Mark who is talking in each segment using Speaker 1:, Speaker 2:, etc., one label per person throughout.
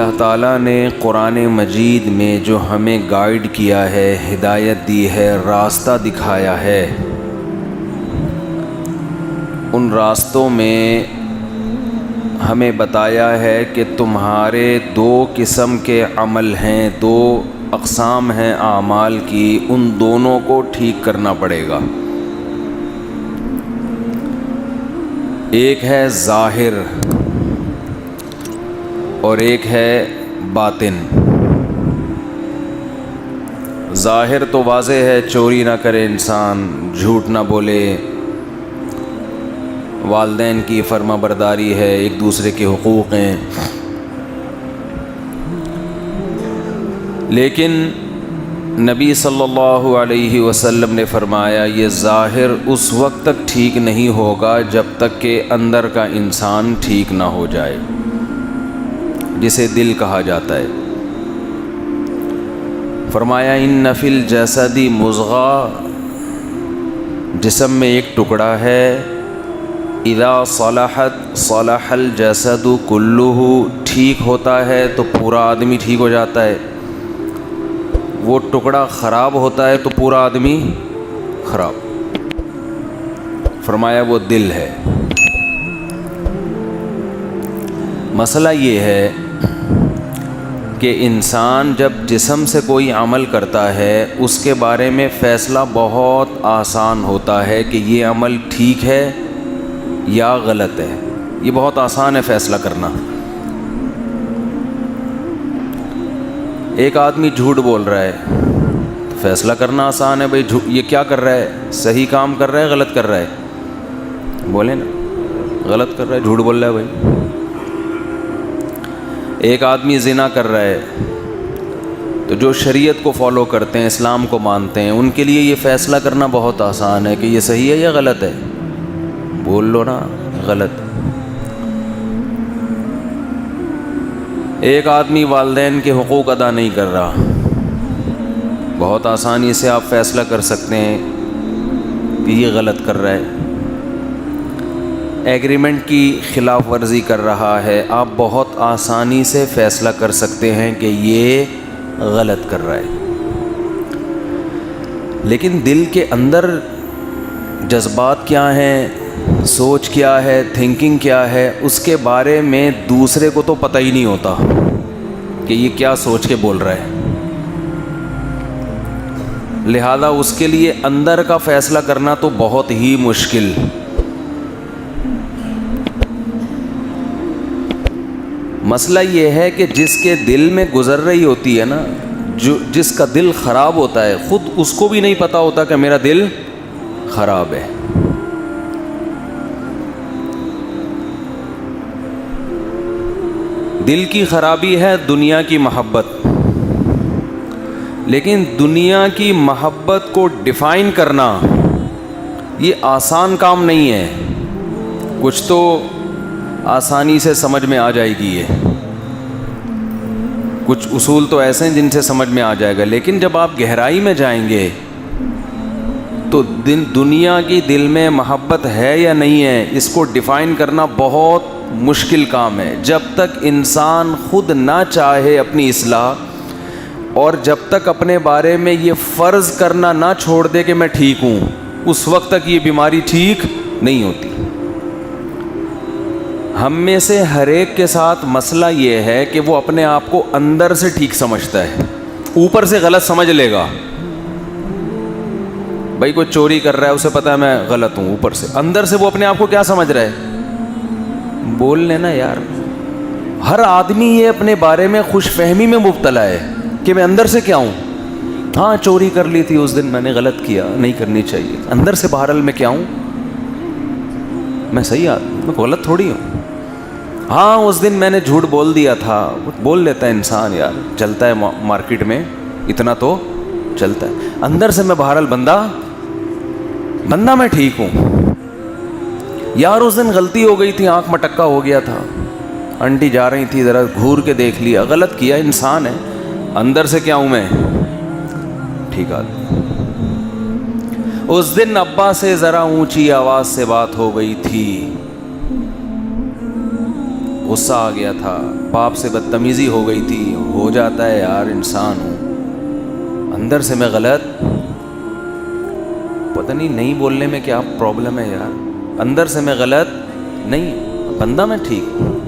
Speaker 1: اللہ تعالیٰ نے قرآن مجید میں جو ہمیں گائیڈ کیا ہے، ہدایت دی ہے، راستہ دکھایا ہے، ان راستوں میں ہمیں بتایا ہے کہ تمہارے دو قسم کے عمل ہیں، دو اقسام ہیں اعمال کی، ان دونوں کو ٹھیک کرنا پڑے گا۔ ایک ہے ظاہر اور ایک ہے باطن۔ ظاہر تو واضح ہے، چوری نہ کرے انسان، جھوٹ نہ بولے، والدین کی فرما برداری ہے، ایک دوسرے کے حقوق ہیں۔ لیکن نبی صلی اللہ علیہ وسلم نے فرمایا یہ ظاہر اس وقت تک ٹھیک نہیں ہوگا جب تک کہ اندر کا انسان ٹھیک نہ ہو جائے، جسے دل کہا جاتا ہے۔ فرمایا ان فی الجسد مضغہ، جسم میں ایک ٹکڑا ہے، اذا صلحت صلح الجسد کلہ، ٹھیک ہوتا ہے تو پورا آدمی ٹھیک ہو جاتا ہے، وہ ٹکڑا خراب ہوتا ہے تو پورا آدمی خراب۔ فرمایا وہ دل ہے۔ مسئلہ یہ ہے کہ انسان جب جسم سے کوئی عمل کرتا ہے اس کے بارے میں فیصلہ بہت آسان ہوتا ہے کہ یہ عمل ٹھیک ہے یا غلط ہے، یہ بہت آسان ہے فیصلہ کرنا۔ ایک آدمی جھوٹ بول رہا ہے، فیصلہ کرنا آسان ہے، بھائی یہ کیا کر رہا ہے، صحیح کام کر رہا ہے غلط کر رہا ہے؟ بولے نا، غلط کر رہا ہے، جھوٹ بول رہا ہے بھائی۔ ایک آدمی زنا کر رہا ہے تو جو شریعت کو فالو کرتے ہیں، اسلام کو مانتے ہیں، ان کے لیے یہ فیصلہ کرنا بہت آسان ہے کہ یہ صحیح ہے یا غلط ہے۔ بول لو نا غلط۔ ایک آدمی والدین کے حقوق ادا نہیں کر رہا، بہت آسانی سے آپ فیصلہ کر سکتے ہیں کہ یہ غلط کر رہا ہے۔ ایگریمنٹ کی خلاف ورزی کر رہا ہے، آپ بہت آسانی سے فیصلہ کر سکتے ہیں کہ یہ غلط کر رہا ہے۔ لیکن دل کے اندر جذبات کیا ہیں، سوچ کیا ہے، تھنکنگ کیا ہے، اس کے بارے میں دوسرے کو تو پتہ ہی نہیں ہوتا کہ یہ کیا سوچ کے بول رہا ہے۔ لہذا اس کے لیے اندر کا فیصلہ کرنا تو بہت ہی مشکل۔ مسئلہ یہ ہے کہ جس کے دل میں گزر رہی ہوتی ہے نا، جس کا دل خراب ہوتا ہے، خود اس کو بھی نہیں پتا ہوتا کہ میرا دل خراب ہے۔ دل کی خرابی ہے دنیا کی محبت، لیکن دنیا کی محبت کو ڈیفائن کرنا یہ آسان کام نہیں ہے۔ کچھ تو آسانی سے سمجھ میں آ جائے گی، یہ کچھ اصول تو ایسے ہیں جن سے سمجھ میں آ جائے گا، لیکن جب آپ گہرائی میں جائیں گے تو دنیا کی دل میں محبت ہے یا نہیں ہے، اس کو ڈیفائن کرنا بہت مشکل کام ہے۔ جب تک انسان خود نہ چاہے اپنی اصلاح، اور جب تک اپنے بارے میں یہ فرض کرنا نہ چھوڑ دے کہ میں ٹھیک ہوں، اس وقت تک یہ بیماری ٹھیک نہیں ہوتی۔ ہم میں سے ہر ایک کے ساتھ مسئلہ یہ ہے کہ وہ اپنے آپ کو اندر سے ٹھیک سمجھتا ہے، اوپر سے غلط سمجھ لے گا۔ بھائی کوئی چوری کر رہا ہے، اسے پتا ہے میں غلط ہوں، اوپر سے، اندر سے وہ اپنے آپ کو کیا سمجھ رہا ہے؟ بول لینا یار۔ ہر آدمی یہ اپنے بارے میں خوش فہمی میں مبتلا ہے کہ میں اندر سے کیا ہوں۔ ہاں چوری کر لی تھی اس دن، میں نے غلط کیا، نہیں کرنی چاہیے، اندر سے بہرحال میں کیا ہوں، میں صحیح آدمی، میں غلط تھوڑی ہوں۔ ہاں اس دن میں نے جھوٹ بول دیا تھا، بول لیتا ہے انسان، یار چلتا ہے مارکیٹ میں، اتنا تو چلتا ہے، اندر سے میں بہرحال بندہ میں ٹھیک ہوں۔ یار اس دن غلطی ہو گئی تھی، آنکھ مٹکا ہو گیا تھا، آنٹی جا رہی تھی، ذرا گھور کے دیکھ لیا، غلط کیا، انسان ہے، اندر سے کیا ہوں میں، ٹھیک آدمی۔ اس دن ابا سے ذرا اونچی آواز سے بات ہو گئی تھی، غصہ آ گیا تھا, باپ سے بدتمیزی ہو گئی تھی. ہو جاتا ہے یار, انسان ہوں, اندر سے میں غلط, پتہ نہیں بولنے میں کیا پرابلم ہے یار, اندر سے میں غلط نہیں, بندہ میں ٹھیک ہوں.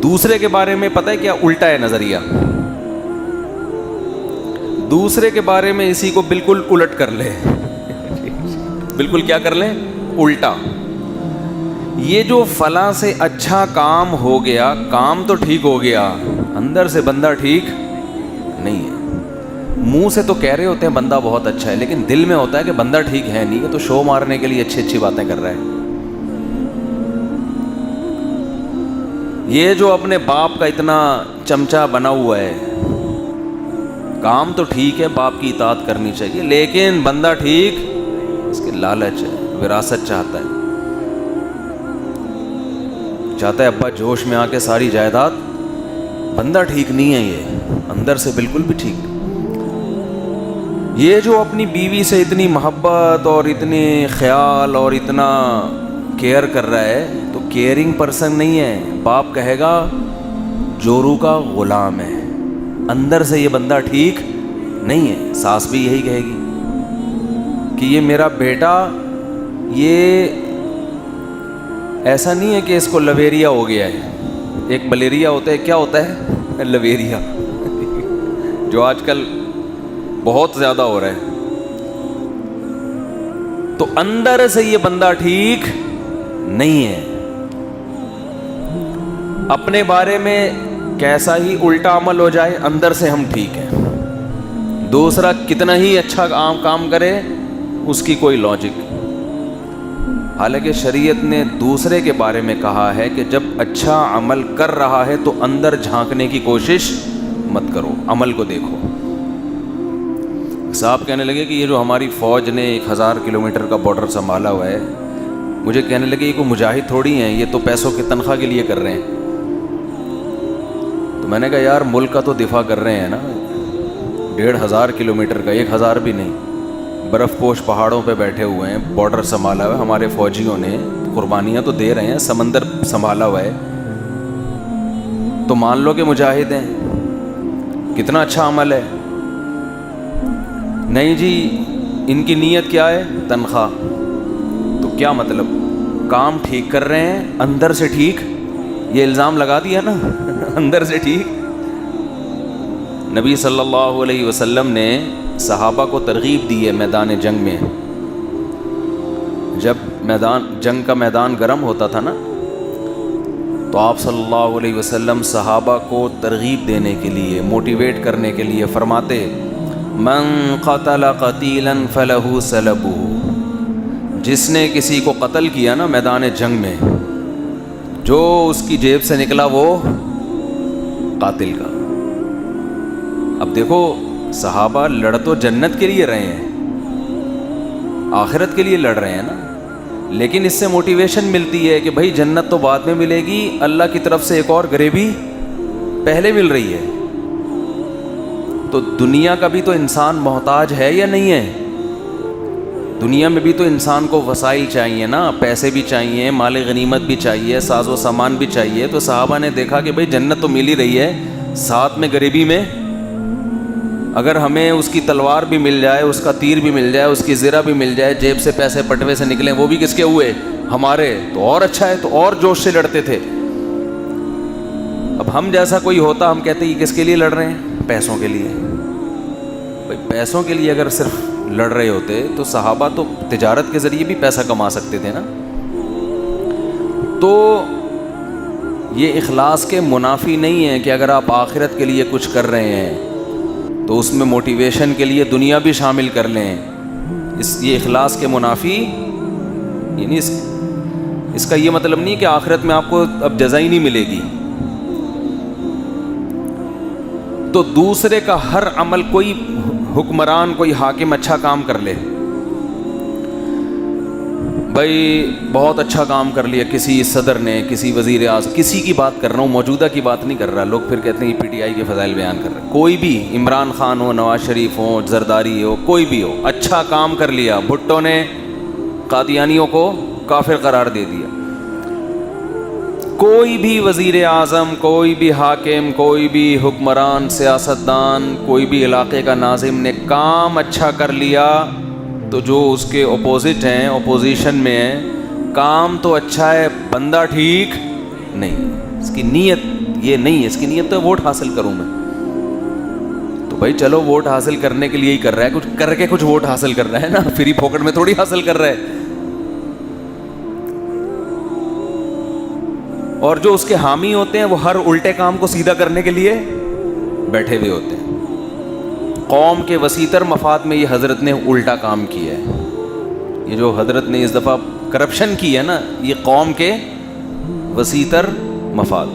Speaker 1: دوسرے کے بارے میں پتہ ہے کیا الٹا ہے نظریہ, دوسرے کے بارے میں اسی کو بالکل الٹ کر لے, بالکل کیا کر لیں, الٹا. یہ جو فلاں سے اچھا کام ہو گیا, کام تو ٹھیک ہو گیا, اندر سے بندہ ٹھیک نہیں ہے. منہ سے تو کہہ رہے ہوتے ہیں بندہ بہت اچھا ہے, لیکن دل میں ہوتا ہے کہ بندہ ٹھیک ہے نہیں, یہ تو شو مارنے کے لیے اچھی باتیں کر رہا ہے. یہ جو اپنے باپ کا اتنا چمچا بنا ہوا ہے, کام تو ٹھیک ہے, باپ کی اطاعت کرنی چاہیے, لیکن بندہ ٹھیک, اس کی لالچ ہے, وراثت چاہتا ہے, چاہتا ہے ابا جوش میں آ کے ساری جائیداد. بندہ ٹھیک نہیں ہے, یہ اندر سے بالکل بھی ٹھیک نہیں. یہ جو اپنی بیوی سے اتنی محبت اور اتنے خیال اور اتنا کیئر کر رہا ہے, تو کیئرنگ پرسن نہیں ہے. باپ کہے گا جورو کا غلام ہے, اندر سے یہ بندہ ٹھیک نہیں ہے. ساس بھی یہی کہے گی کہ یہ میرا بیٹا, یہ ایسا نہیں ہے کہ اس کو لویریا ہو گیا ہے. ایک ملیریا ہوتا ہے, کیا ہوتا ہے, لویریا, جو آج کل بہت زیادہ ہو رہا ہے. تو اندر سے یہ بندہ ٹھیک نہیں ہے. اپنے بارے میں کیسا ہی الٹا عمل ہو جائے, اندر سے ہم ٹھیک ہیں. دوسرا کتنا ہی اچھا کام کرے, اس کی کوئی لاجک. حالانکہ شریعت نے دوسرے کے بارے میں کہا ہے کہ جب اچھا عمل کر رہا ہے تو اندر جھانکنے کی کوشش مت کرو, عمل کو دیکھو. صاحب کہنے لگے کہ یہ جو ہماری فوج نے 1000 کلومیٹر کا بارڈر سنبھالا ہوا ہے, مجھے کہنے لگے یہ کوئی مجاہد تھوڑی ہیں, یہ تو پیسوں کی تنخواہ کے لیے کر رہے ہیں. تو میں نے کہا یار ملک کا تو دفاع کر رہے ہیں نا, 1500 کلومیٹر کا, 1000 بھی نہیں, برف پوش پہاڑوں پہ بیٹھے ہوئے ہیں, بارڈر سنبھالا ہوا ہے ہمارے فوجیوں نے, قربانیاں تو دے رہے ہیں, سمندر سنبھالا ہوا ہے, تو مان لو کہ مجاہد ہیں. کتنا اچھا عمل ہے. نہیں جی, ان کی نیت کیا ہے, تنخواہ. تو کیا مطلب, کام ٹھیک کر رہے ہیں, اندر سے ٹھیک, یہ الزام لگا دیا نا, اندر سے ٹھیک. نبی صلی اللہ علیہ وسلم نے صحابہ کو ترغیب دی ہے میدان جنگ میں. جب جنگ کا میدان گرم ہوتا تھا نا, تو آپ صلی اللہ علیہ وسلم صحابہ کو ترغیب دینے کے لیے, موٹیویٹ کرنے کے لیے فرماتے, من قتل قتیلا فلہ سلبہ, جس نے کسی کو قتل کیا نا میدان جنگ میں, جو اس کی جیب سے نکلا وہ قاتل کا. اب دیکھو صحابہ لڑ تو جنت کے لیے رہے ہیں, آخرت کے لیے لڑ رہے ہیں نا, لیکن اس سے موٹیویشن ملتی ہے کہ بھائی جنت تو بعد میں ملے گی, اللہ کی طرف سے ایک اور غریبی پہلے مل رہی ہے. تو دنیا کا بھی تو انسان محتاج ہے یا نہیں ہے؟ دنیا میں بھی تو انسان کو وسائل چاہیے نا, پیسے بھی چاہیے, مال غنیمت بھی چاہیے, ساز و سامان بھی چاہیے. تو صحابہ نے دیکھا کہ بھئی جنت تو مل ہی رہی ہے, ساتھ میں غریبی میں اگر ہمیں اس کی تلوار بھی مل جائے, اس کا تیر بھی مل جائے, اس کی زرہ بھی مل جائے, جیب سے پیسے پٹوے سے نکلیں, وہ بھی کس کے ہوئے, ہمارے, تو اور اچھا ہے. تو اور جوش سے لڑتے تھے. اب ہم جیسا کوئی ہوتا, ہم کہتے یہ کس کے لیے لڑ رہے ہیں, پیسوں کے لیے. بھائی پیسوں کے لیے اگر صرف لڑ رہے ہوتے تو صحابہ تو تجارت کے ذریعے بھی پیسہ کما سکتے تھے نا. تو یہ اخلاص کے منافی نہیں ہے کہ اگر آپ آخرت کے لیے کچھ کر رہے ہیں تو اس میں موٹیویشن کے لیے دنیا بھی شامل کر لیں. یہ اخلاص کے منافی یعنی اس کا یہ مطلب نہیں کہ آخرت میں آپ کو اب جزا ہی نہیں ملے گی. تو دوسرے کا ہر عمل, کوئی حکمران, کوئی حاکم اچھا کام کر لے, بھائی بہت اچھا کام کر لیا کسی صدر نے, کسی وزیر اعظم, کسی کی بات کر رہا ہوں, موجودہ کی بات نہیں کر رہا. لوگ پھر کہتے ہیں یہ پی ٹی آئی کے فضائل بیان کر رہے ہیں. کوئی بھی, عمران خان ہو, نواز شریف ہو, زرداری ہو, کوئی بھی ہو, اچھا کام کر لیا, بھٹو نے قادیانیوں کو کافر قرار دے دیا, کوئی بھی وزیر اعظم، کوئی بھی حاکم، کوئی بھی حکمران، سیاستدان، کوئی بھی علاقے کا ناظم نے کام اچھا کر لیا تو جو اس کے اپوزٹ ہیں، اپوزیشن میں ہیں، کام تو اچھا ہے، بندہ ٹھیک نہیں، اس کی نیت یہ نہیں ہے، اس کی نیت تو ووٹ حاصل کروں میں. تو بھائی چلو ووٹ حاصل کرنے کے لیے ہی کر رہا ہے، کچھ کر کے کچھ ووٹ حاصل کر رہا ہے نا، فری پھوکٹ میں تھوڑی حاصل کر رہا ہے. اور جو اس کے حامی ہوتے ہیں وہ ہر الٹے کام کو سیدھا کرنے کے لیے بیٹھے ہوئے ہوتے ہیں. قوم کے وسیع مفاد میں یہ حضرت نے الٹا کام کیا ہے. یہ جو حضرت نے اس دفعہ کرپشن کی ہے نا، یہ قوم کے وسیع مفاد